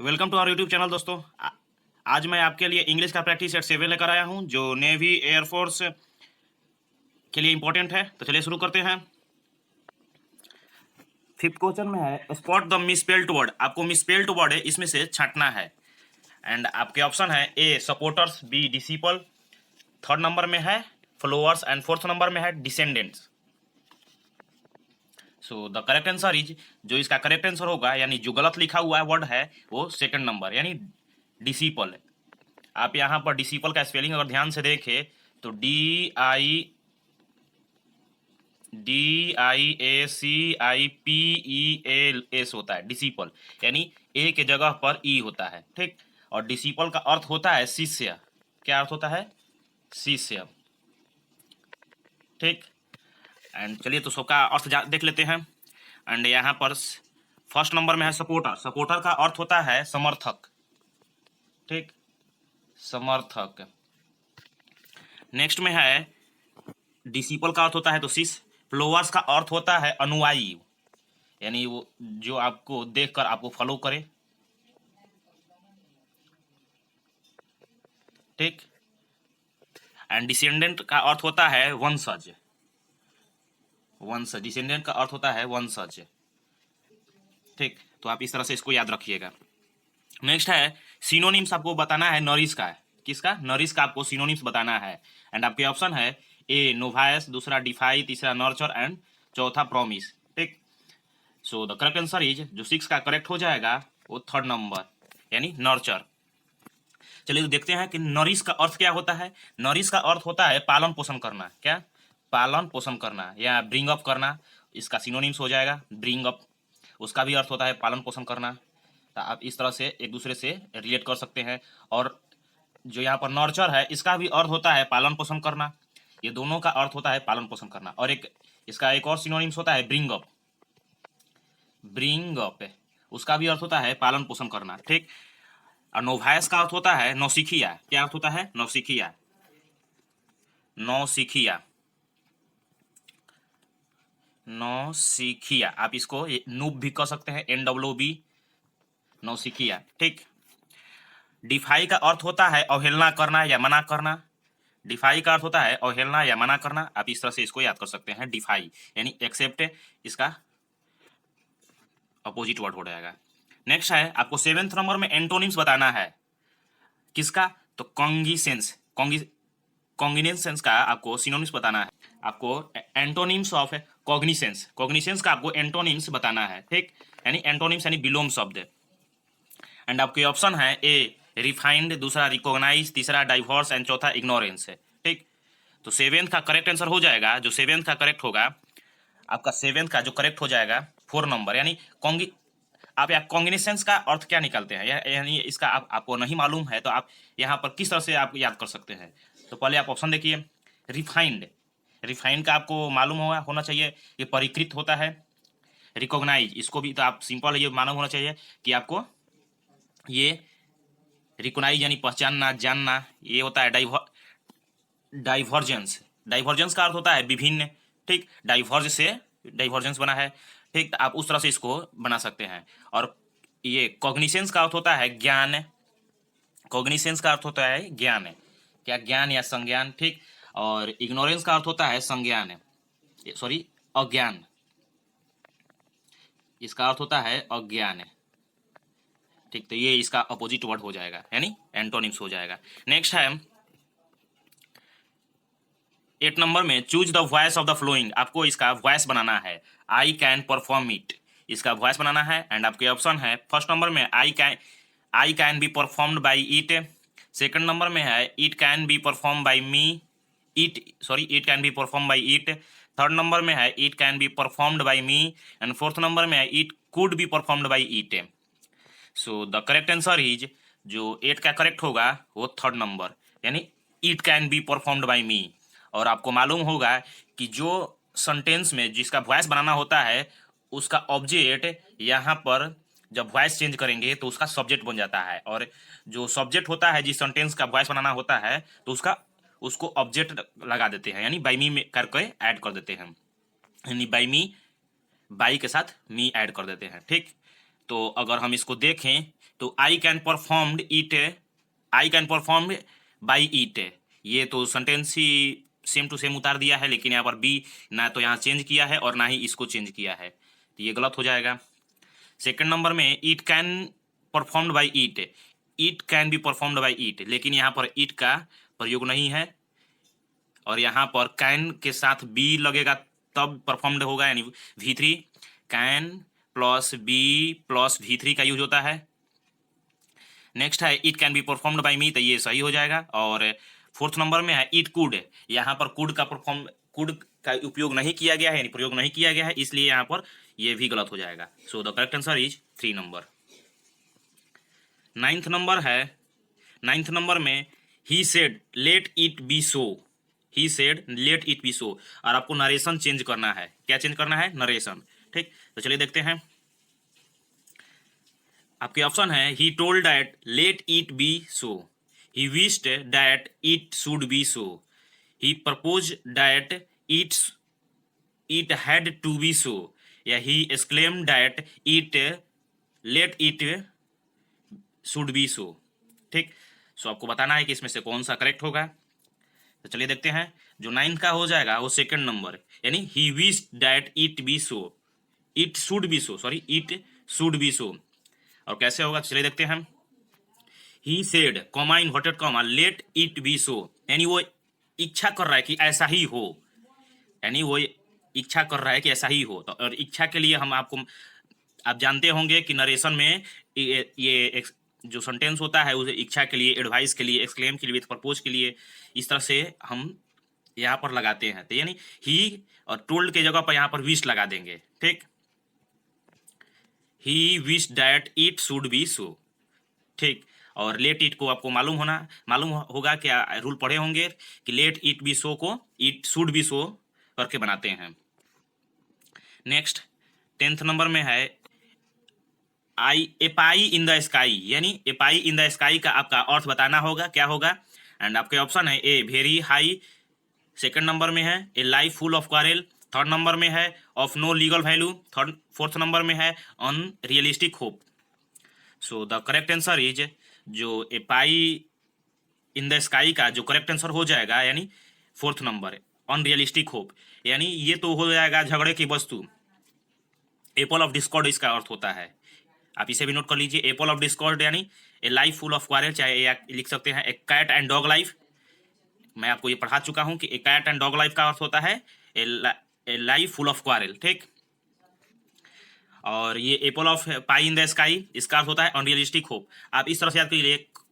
Welcome to our YouTube channel दोस्तों। आज मैं आपके लिए इंग्लिश का प्रैक्टिस सेट 7 लेकर आया हूं जो नेवी एयरफोर्स के लिए इंपॉर्टेंट है। तो चलिए शुरू करते हैं। फिफ्थ क्वेश्चन में है स्पॉट द मिसस्पेल्ड वर्ड। आपको मिसस्पेल्ड वर्ड है इसमें से छांटना है। एंड आपके ऑप्शन है A supporters, B disciple, third number में है फॉलोअर्स एंड फोर्थ नंबर में है descendants. So the correct answer is, जो इसका करेक्ट आंसर होगा यानी जो गलत लिखा हुआ है वर्ड है वो सेकंड नंबर यानी डिसिपल है। आप यहाँ पर डिसिपल का स्पेलिंग अगर ध्यान से देखें तो DIACIPELS होता है डिसिपल, यानी ए के जगह पर ई होता है। ठीक, और डिसिपल का अर्थ होता है शिष्य। क्या अर्थ होता है? शिष्य। ठीक, एंड चलिए तो सबका अर्थ देख लेते हैं। एंड यहाँ पर फर्स्ट नंबर में है सपोर्टर। सपोर्टर का अर्थ होता है समर्थक। ठीक, समर्थक। नेक्स्ट में है डिसिपल का अर्थ होता है तो शिष्य। फॉलोअर्स का अर्थ होता है अनुयायी, यानी वो जो आपको देखकर आपको फॉलो करे। ठीक, एंड डिसेंडेंट का अर्थ होता है वंशज। वंशज, डिसेंडेंट का अर्थ होता है वंशज। ठीक, तो आप इस तरह से इसको याद रखिएगा। नेक्स्ट है सिनोनिम्स। आपको बताना है नरिश का। किसका? नरिश का आपको सिनोनिम्स बताना है। एंड आपके ऑप्शन है ए नोवायस, दूसरा डिफाई, तीसरा नर्चर एंड चौथा प्रॉमिस। ठीक, सो द करेक्ट आंसर इज, जो 6 का करेक्ट हो जाएगा वो थर्ड नंबर यानी नर्चर। चलिए तो देखते हैं कि नरिश का अर्थ क्या होता है। नरिश का अर्थ होता है पालन पोषण करना। क्या? पालन पोषण करना या ब्रिंग अप करना, इसका सिनोनिम्स हो जाएगा ब्रिंग अप। उसका भी अर्थ होता है पालन पोषण करना। तो आप इस तरह से एक दूसरे से रिलेट कर सकते हैं। और जो यहाँ पर नर्चर है इसका भी अर्थ होता है पालन पोषण करना। ये दोनों का अर्थ होता है पालन पोषण करना। और एक इसका एक और सिनोनिम्स होता है ब्रिंग अप। ब्रिंग अप उसका भी अर्थ होता है पालन पोषण करना। ठीक, और नोवायस का अर्थ होता है नौसिखिया। क्या अर्थ होता है? नौसिखिया। नौसिखिया, नौसिखिया। आप इसको नूब भी कह सकते हैं, NWB, नौसिखिया। ठीक, डिफाई का अर्थ होता है अवहेलना करना या मना करना। डिफाई का अर्थ होता है अवहेलना या मना करना। आप इस तरह से इसको याद कर सकते हैं डिफाई यानी एक्सेप्ट, इसका अपोजिट वर्ड हो जाएगा। नेक्स्ट है आपको 7th नंबर में एंटोनिम्स बताना है। किसका? तो कॉन्गिसेंस। कॉन्गिनेंसेंस का आपको सिनोनिम्स बताना है। आपको एंटोनिम्स ऑफ कॉग्निसेंस, कॉग्निसेंस का आपको एंटोनिम्स बताना है। ठीक, यानी एंटोनिम्स यानी विलोम शब्द। एंड आपके ऑप्शन है ए रिफाइंड, दूसरा रिकॉग्नाइज, तीसरा डाइवोर्स एंड चौथा इग्नोरेंस है। ठीक, तो 7th का करेक्ट आंसर हो जाएगा, जो 7th का करेक्ट होगा आपका, 7th का जो करेक्ट हो जाएगा 4 नंबर यानी कॉन्गी। आप यहाँ कॉन्गिनेसेंस का अर्थ क्या निकालते हैं यानी इसका आपको नहीं मालूम है तो आप यहाँ पर किस तरह से आप याद कर सकते हैं। तो पहले आप ऑप्शन देखिए। रिफाइंड, रिफाइंड का आपको मालूम होना चाहिए ये परिकृत होता है। रिकॉग्नाइज, इसको भी तो आप सिंपल ये मालूम होना चाहिए कि आपको ये रिकॉग्नाइज यानी पहचानना, जानना। ये होता है डाइवर्जेंस। डाइवर्जेंस का अर्थ होता है विभिन्न। ठीक, डाइवर्ज से डाइवर्जेंस बना है। ठीक, तो आप उस तरह से इसको बना सकते हैं। और ये कॉग्निसेंस का अर्थ होता है ज्ञान। कॉग्निसेंस का अर्थ होता है ज्ञान, क्या? ज्ञान या संज्ञान। ठीक, और इग्नोरेंस का अर्थ होता है संज्ञान, सॉरी अज्ञान। इसका अर्थ होता है अज्ञान। ठीक, तो ये इसका अपोजिट वर्ड हो जाएगा यानी एंटोनिम्स हो जाएगा। नेक्स्ट है 8 नंबर में choose the voice of the flowing. आपको इसका वॉइस बनाना है। आई कैन परफॉर्म इट, इसका वॉइस बनाना है। एंड आपके ऑप्शन है फर्स्ट नंबर में I can be performed by it. Second number में है it can be perform by me, it can be perform by it. Third number में है it can be performed by me. And fourth number में है it could be performed by it. So the correct answer is, जो 8 का correct होगा वो third number यानी it can be performed by me. और आपको मालूम होगा कि जो सेंटेंस में जिसका वॉइस बनाना होता है उसका ऑब्जेक्ट यहाँ पर जब वॉइस चेंज करेंगे तो उसका सब्जेक्ट बन जाता है। और जो सब्जेक्ट होता है जिस सेंटेंस का वॉइस बनाना होता है तो उसको ऑब्जेक्ट लगा देते हैं यानी बाई मी में करके ऐड कर देते हैं। यानी बाई मी, बाई के साथ मी ऐड कर देते हैं। ठीक, तो अगर हम इसको देखें तो I can performed by it, ये तो सेंटेंस ही सेम टू सेम उतार दिया है, लेकिन यहाँ पर बी ना तो यहाँ चेंज किया है और ना ही इसको चेंज किया है, तो ये गलत हो जाएगा। सेकंड नंबर में it can performed by it can be performed by it, लेकिन यहाँ पर ईट का प्रयोग नहीं है और यहाँ पर कैन के साथ बी लगेगा तब परफॉर्म्ड होगा, यानी V3 can plus B plus V3 का यूज होता है। नेक्स्ट है it can be performed by me, तो ये सही हो जाएगा। और फोर्थ नंबर में है इट कुड, यहाँ पर कुड का उपयोग नहीं किया गया है, यानी प्रयोग नहीं किया गया है, इसलिए यहाँ पर ये भी गलत हो जाएगा। So the correct answer is 3 number. Ninth number में he said let it be so, he said let it be so, और आपको नरेशन चेंज करना है। क्या चेंज करना है? नरेशन। ठीक, तो चलिए देखते हैं। आपके ऑप्शन है he told that let it be so, he wished that it should be so, he proposed that it had to be so, या he exclaimed that it let it should be so. ठीक, so आपको बताना है कि इसमें से कौन सा करेक्ट होगा। तो चलिए देखते हैं। जो 9 का हो जाएगा वो सेकंड नंबर, यानी he wish that it be so, it should be so, sorry it should be so. और कैसे होगा चलिए देखते हैं। He said comma inverted comma let it be so, यानी वो इच्छा कर रहा है कि ऐसा ही हो, यानी वो इच्छा कर रहा है कि ऐसा ही हो। तो और इच्छा के लिए आप जानते होंगे कि नरेशन में ये जो सेंटेंस होता है उसे इच्छा के लिए, एडवाइस के लिए, एक्सक्लेम के लिए, प्रपोज के लिए, इस तरह से हम यहाँ पर लगाते हैं। तो यानी ही और टोल्ड के जगह पर यहाँ पर विश लगा देंगे। ठीक, he wish that it should be so. ठीक, और लेट इट को आपको मालूम होगा, क्या रूल पढ़े होंगे कि लेट इट बी सो को इट शुड बी सो करके बनाते हैं। नेक्स्ट 10th नंबर में है ए पाई इन द स्काई, यानी ए पाई इन द स्काई का आपका अर्थ बताना होगा, क्या होगा। एंड आपके ऑप्शन है a very high, second number में है a life full of quarrel, third number में है of no legal value, fourth number में है unrealistic hope. So the correct answer is जो a pi in the sky का जो करेक्ट आंसर हो जाएगा, यानी फोर्थ नंबर अनरियलिस्टिक होप, यानी ये तो हो जाएगा झगड़े की वस्तु। एपल ऑफ डिस्कॉर्ड इसका अर्थ होता है, आप इसे भी नोट कर लीजिए। एपल ऑफ डिस्कॉर्ड यानी ए लाइफ फुल ऑफ क्वारल, चाहे लिख सकते हैं ए कैट एंड डॉग लाइफ। मैं आपको ये पढ़ा चुका हूं कि ए कैट एंड डॉग लाइफ का अर्थ होता है a life full of quarrel. ठीक, और ये Apple of pi in the sky इसका अर्थ होता है अनरियलिस्टिक होप। आप इस तरह से याद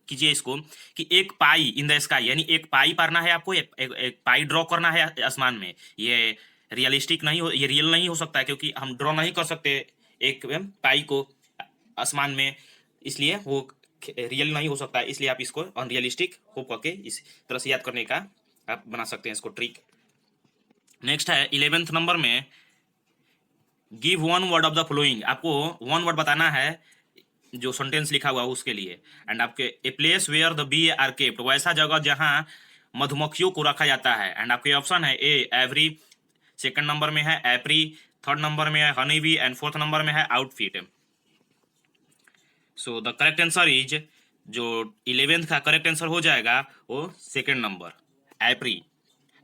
कीजिए इसको कि एक पाई इन द स्काई, यानी एक पाई पारना है आपको, एक पाई ड्रॉ करना है आसमान में। ये रियलिस्टिक नहीं हो, ये रियल नहीं हो सकता है, क्योंकि हम ड्रॉ नहीं कर सकते एक पाई को आसमान में, इसलिए वो रियल नहीं हो सकता है, इसलिए आप इसको अनरियलिस्टिक होप करके इस तरह से याद करने का आप बना सकते हैं इसको ट्रिक। नेक्स्ट है 11th नंबर में give one word of the following, आपको वन वर्ड बताना है जो सेंटेंस लिखा हुआ उसके लिए। एंड आपके a place where the bee are kept, वैसा जगह जहां मधुमक्खियों को रखा जाता है। एंड आपके ऑप्शन है ए एवरी, सेकंड नंबर में है एप्री, थर्ड नंबर में है honey bee, and fourth number में है outfit. So the correct answer is जो 11th का करेक्ट आंसर हो जाएगा वो सेकंड नंबर एप्री।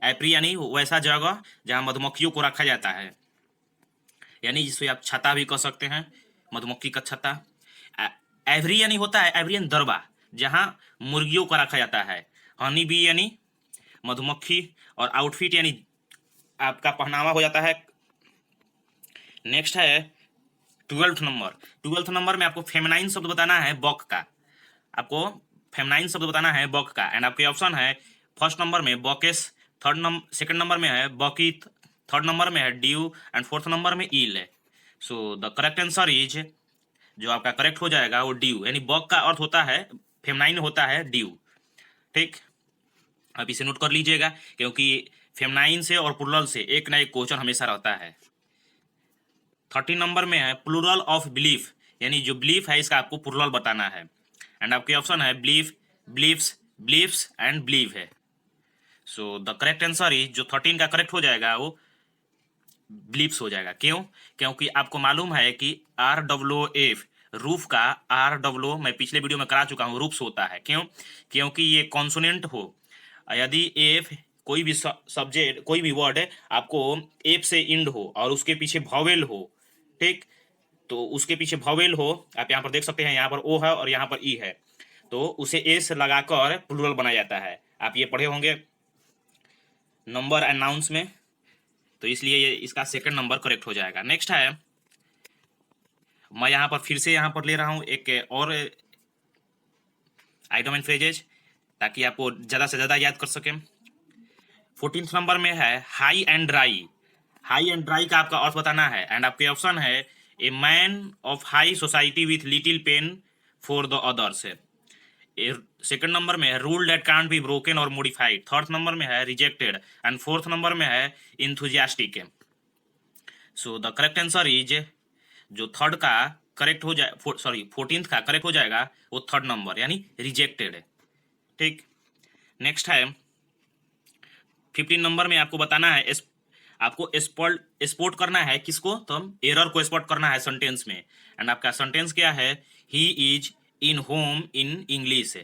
एप्री यानी वैसा जगह जहां मधुमक्खियों को रखा जाता है, यानी जिससे आप छता भी कह सकते हैं, मधुमक्खी का छता। एवरी यानी होता है एवरियन दरबा, जहां मुर्गियों को रखा जाता है। हनी बी यानी मधुमक्खी, और आउटफिट यानी आपका पहनावा हो जाता है। नेक्स्ट है 12th नंबर में आपको फेमिनाइन शब्द बताना है बॉक का, आपको फेमिनाइन शब्द बताना है बॉक का। एंड आपके ऑप्शन है फर्स्ट नंबर में बॉकेस, सेकंड नंबर में है बॉकीथ, थर्ड नंबर में है ड्यू, एंड फोर्थ नंबर में ईल है। So the correct answer is जो आपका करेक्ट हो जाएगा वो ड्यू, यानी बॉक का अर्थ होता है फेमिनाइन होता है ड्यू। ठीक, आप इसे नोट कर लीजिएगा, क्योंकि फेमिनाइन से और प्लूरल से एक ना एक क्वेश्चन हमेशा रहता है। 13 नंबर में है प्लूरल ऑफ बिलीफ, यानी जो बिलीफ है इसका आपको प्लूरल बताना है। एंड आपके ऑप्शन है belief, beliefs, beliefs and believe है। So the correct answer is जो 13 का करेक्ट हो जाएगा वो बिलीफ्स हो जाएगा। क्यों? क्योंकि आपको मालूम है कि RWF रूफ का RWO मैं पिछले वीडियो में करा चुका हूँ, रूफ्स होता है। क्यों? क्योंकि ये कॉन्सोनेंट हो, यदि एफ कोई भी सब्जेक्ट कोई भी वर्ड है आपको एफ से इंड हो और उसके पीछे वॉवेल हो, ठीक, तो उसके पीछे वॉवेल हो, आप यहाँ पर देख सकते हैं, यहाँ पर ओ है और यहाँ पर ई है, तो उसे एस लगाकर प्लूरल बनाया जाता है। आप ये पढ़े होंगे नंबर एंड नाउंस में, तो इसलिए ये इसका सेकंड नंबर करेक्ट हो जाएगा। नेक्स्ट है, मैं यहाँ पर फिर से यहाँ पर ले रहा हूँ एक और आइटम एंड फ्रेजेज, ताकि आपको ज़्यादा से ज़्यादा याद कर सकें। 14th नंबर में है high and dry. High and dry का आपका अर्थ बताना है, एंड आपके ऑप्शन है a man of high society with little pain for the others है। सेकंड नंबर में है rule that can't be broken और मॉडिफाइड। थर्ड नंबर में है रिजेक्टेड, एंड फोर्थ नंबर में है enthusiastic. So the correct answer is, जो third का करेक्ट हो जाए, सॉरी 14th का करेक्ट हो जाएगा वो थर्ड नंबर यानी रिजेक्टेड है, ठीक। नेक्स्ट है 15 नंबर में आपको बताना है, आपको स्पॉट करना है किसको, तो एरर को स्पॉट करना है सेंटेंस में, एंड आपका सेंटेंस क्या है, ही is in home in English है,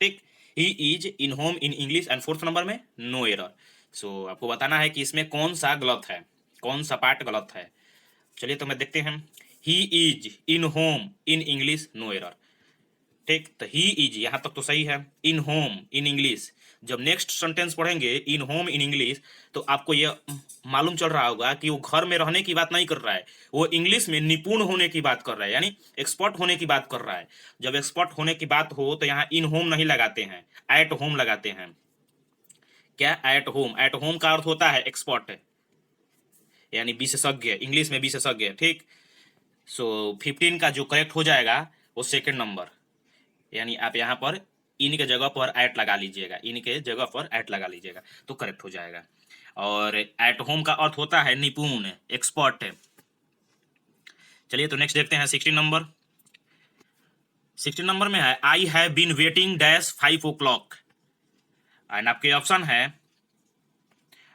ठीक, ही is in home in English, and fourth number में नो एरर। सो आपको बताना है कि इसमें कौन सा गलत है, कौन सा पार्ट गलत है। चलिए तो मैं देखते हैं, he is in home in English no error, ठीक, तो ही इज यहाँ तक तो सही है, इन होम इन इंग्लिश। जब नेक्स्ट सेंटेंस पढ़ेंगे इन होम इन इंग्लिश, तो आपको ये मालूम चल रहा होगा कि वो घर में रहने की बात नहीं कर रहा है, वो इंग्लिश में निपुण होने की बात कर रहा है, यानी एक्सपर्ट होने की बात कर रहा है। जब एक्सपर्ट होने की बात हो तो यहाँ इन होम नहीं लगाते हैं, एट होम लगाते हैं। क्या? At home. एट होम का अर्थ होता है एक्सपर्ट, यानी विशेषज्ञ, इंग्लिश में विशेषज्ञ, ठीक। सो 15 का जो करेक्ट हो जाएगा वो सेकेंड नंबर, यानी आप यहाँ पर इन के जगह पर एट लगा लीजिएगा, इन के जगह पर एट लगा लीजिएगा तो करेक्ट हो जाएगा। और एट होम का अर्थ होता है निपुण, एक्सपर्ट है। चलिए तो नेक्स्ट देखते हैं 16 नंबर। 16 नंबर में है I have been waiting dash 5 o'clock, and आपके ऑप्शन है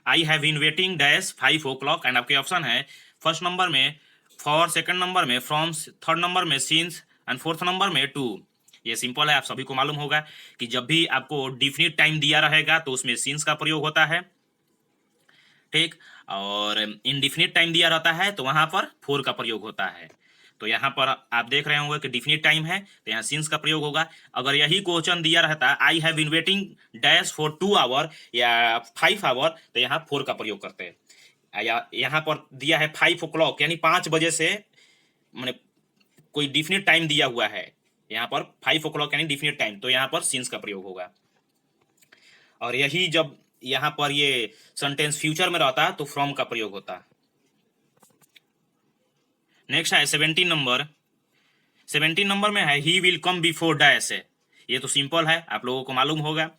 I have been waiting dash 5 o'clock, and आपके ऑप्शन है फर्स्ट नंबर में फॉर, सेकंड नंबर में फ्रॉम, थर्ड नंबर में सिंस, एंड फोर्थ नंबर में टू। ये सिंपल है, आप सभी को मालूम होगा कि जब भी आपको डिफिनिट टाइम दिया रहेगा तो उसमें सिंस का प्रयोग होता है, ठीक, और इनडिफिनिट टाइम दिया रहता है तो वहां पर फोर का प्रयोग होता है। तो यहाँ पर आप देख रहे होंगे कि डिफिनिट टाइम है तो यहाँ सिंस का प्रयोग होगा। अगर यही क्वेश्चन दिया रहता I have been waiting dash for 2 hour या 5 आवर, तो यहाँ फोर का प्रयोग करते हैं। या यहाँ पर दिया है 5 o'clock यानी 5 बजे से, मैंने कोई डिफिनिट टाइम दिया हुआ है, यहाँ पर 5 o'clock यानी डिफिनिट टाइम, तो यहाँ पर सिंस का प्रयोग होगा। और यही जब यहाँ पर ये सेंटेंस फ्यूचर में रहता तो फ्रॉम का प्रयोग होता। नेक्स्ट है 17 नंबर। 17 नंबर में है he will come before dash है। ये तो सिंपल है, आप लोगों को मालूम होगा,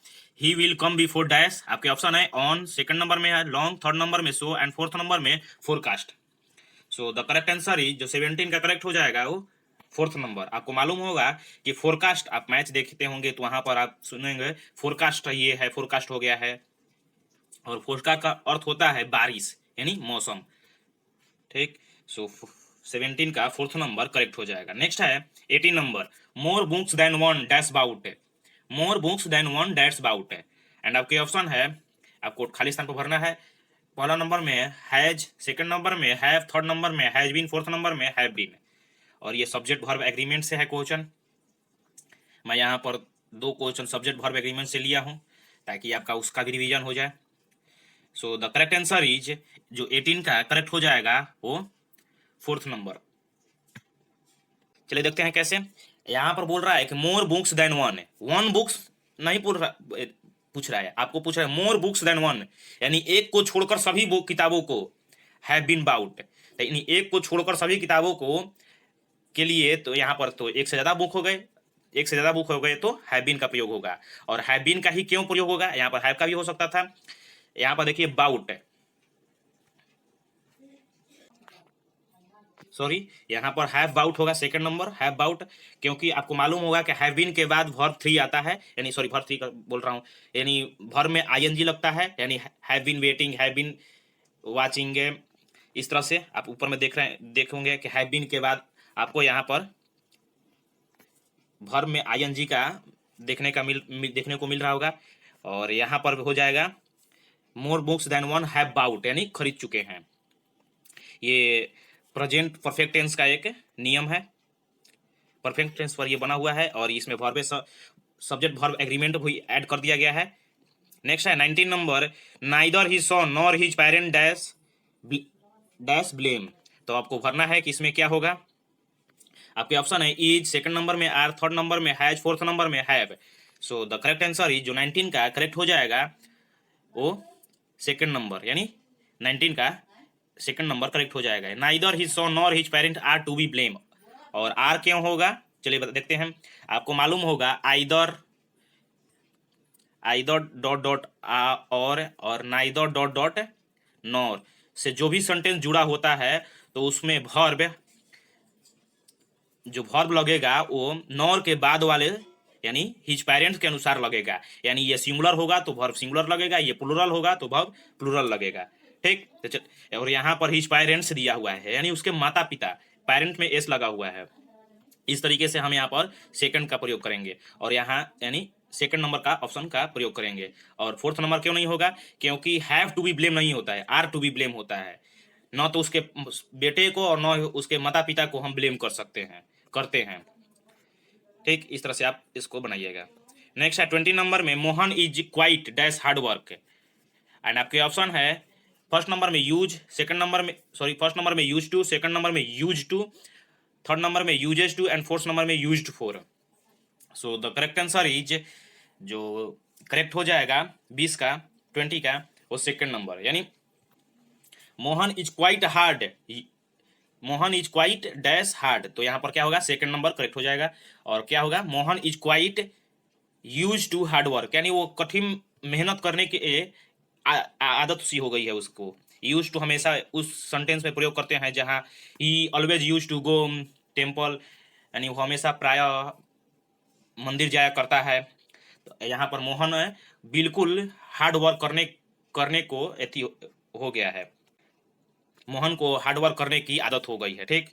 he will come before dash. आपके ऑप्शन है ऑन, सेकंड नंबर में है लॉन्ग, थर्ड नंबर में सो, एंड फोर्थ नंबर में forecast. So the correct answer is, जो 17 का करेक्ट हो जाएगा वो फोर्थ नंबर। आपको मालूम होगा कि फोरकास्ट, आप मैच देखते होंगे तो वहां पर आप सुनेंगे फोरकास्ट ये है, फोरकास्ट हो गया है, और फोरकास्ट का अर्थ होता है बारिश यानी मौसम, ठीक। सो 17 का फोर्थ नंबर करेक्ट हो जाएगा। नेक्स्ट है 18 number, more books than one dash about है, more books than one dash about है, एंड आपके ऑप्शन है, आपको खाली स्थान पर भरना है। पहला नंबर में हैज, सेकंड नंबर में हैव, थर्ड नंबर में हैज बीन, फोर्थ नंबर में हैव बीन। और ये सब्जेक्ट वर्ब एग्रीमेंट से है क्वेश्चन। मैं यहाँ पर 2 क्वेश्चन सब्जेक्ट वर्ब एग्रीमेंट से लिया हूँ ताकि आपका उसका भी रिवीजन हो जाए। सो द करेक्ट आंसर इज, जो 18 का करेक्ट हो जाएगा वो फोर्थ नंबर। चलिए देखते हैं कैसे। यहाँ पर बोल रहा है कि more books than one, one books नहीं पूछ रहा है, आपको पूछ रहा है मोर बुक्स देन वन, यानी एक को छोड़कर सभी बुक किताबों को, हैव बीन बाउट, यानी एक को छोड़कर सभी किताबों को के लिए, तो यहाँ पर तो एक से ज्यादा बुक हो गए, एक से ज्यादा बुक हो गए तो हैव बीन का प्रयोग होगा। और हैव बीन का ही क्यों प्रयोग होगा, यहाँ पर हैव का भी हो सकता था। यहाँ पर देखिए बाउट, सॉरी यहाँ पर हैव बाउट होगा सेकंड नंबर, हैव बाउट, क्योंकि आपको मालूम होगा कि हैव बीन के बाद वर्ब 3 आता है, यानी सॉरी वर्ब 3 बोल रहा हूँ, यानी वर्ब में आईएनजी लगता है, यानी have been waiting, have been watching. इस तरह से आप ऊपर में देख रहे हैं, देखोगे कि हैव बीन के बाद आपको यहाँ पर वर्ब में आईएनजी का देखने को मिल रहा होगा। और यहाँ पर हो जाएगा more books than one have bought, यानी खरीद चुके हैं। ये प्रेजेंट परफेक्ट टेंस का एक नियम है, परफेक्ट टेंस पर ये बना हुआ है और इसमें वर्ब सब्जेक्ट वर्ब एग्रीमेंट भी ऐड कर दिया गया है। नेक्स्ट है 19 number, neither his son nor his parent dash dash blame. तो आपको भरना है कि इसमें क्या होगा। आपके ऑप्शन है इज, सेकंड नंबर में आर, थर्ड नंबर में हैज, फोर्थ नंबर में have. So the correct answer is, जो 19 का करेक्ट हो जाएगा वो सेकंड नंबर, यानी 19 का सेकंड नंबर करेक्ट हो जाएगा। Neither his son nor his parent are to be blame. और आर क्यों होगा, चलिए देखते हैं। आपको मालूम होगा आइदर डॉट डॉट और नाइदर डॉट डॉट नॉर से जो भी सेंटेंस जुड़ा होता है तो उसमें जो वर्ब लगेगा वो नॉर के बाद वाले यानी हिज पेरेंट्स के अनुसार लगेगा। यानी ये सिंगुलर होगा तो वर्ब सिंगुलर लगेगा, ये प्लूरल होगा तो वर्ब प्लूरल लगेगा। ठीक, तो चल, और यहाँ पर हिज पेरेंट्स दिया हुआ है यानी उसके माता पिता, पेरेंट में एस लगा हुआ है। इस तरीके से हम यहाँ पर सेकंड का प्रयोग करेंगे और यहाँ यानी सेकंड नंबर का ऑप्शन का प्रयोग करेंगे। और फोर्थ नंबर क्यों नहीं होगा, क्योंकि हैव टू बी ब्लेम नहीं होता है, आर टू बी ब्लेम होता है। न तो उसके बेटे को और न उसके माता पिता को हम ब्लेम करते हैं। ठीक, इस तरह से आप इसको बनाइएगा। नेक्स्ट है 20 नंबर में, Mohan is quite dash hard work. And आपके ऑप्शन है फर्स्ट नंबर में यूज, फर्स्ट नंबर में यूज टू, सेकंड नंबर में यूज टू, थर्ड नंबर में uses to and fourth number में used for. So the correct answer is, जो correct हो जाएगा 20 का 20 का वो सेकंड नंबर, यानी Mohan is quite hard, Mohan is quite dash hard. तो यहाँ पर क्या होगा, सेकंड नंबर करेक्ट हो जाएगा। और क्या होगा, Mohan is quite use to hard work, यानी वो कठिन मेहनत करने की आदत सी हो गई है उसको। यूज टू हमेशा उस सेंटेंस में प्रयोग करते हैं जहाँ he always use to go temple, यानी वो हमेशा प्राय मंदिर जाया करता है। तो यहाँ पर मोहन बिल्कुल हार्ड वर्क करने को एथी हो गया है, मोहन को हार्ड वर्क करने की आदत हो गई है। ठीक,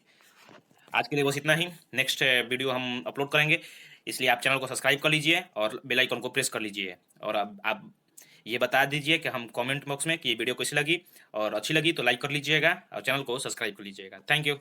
आज के लिए बस इतना ही। नेक्स्ट वीडियो हम अपलोड करेंगे, इसलिए आप चैनल को सब्सक्राइब कर लीजिए और बेल आइकन को प्रेस कर लीजिए। और अब आप ये बता दीजिए कि हम कमेंट बॉक्स में कि ये वीडियो कैसी लगी, और अच्छी लगी तो लाइक कर लीजिएगा और चैनल को सब्सक्राइब कर लीजिएगा। Thank you.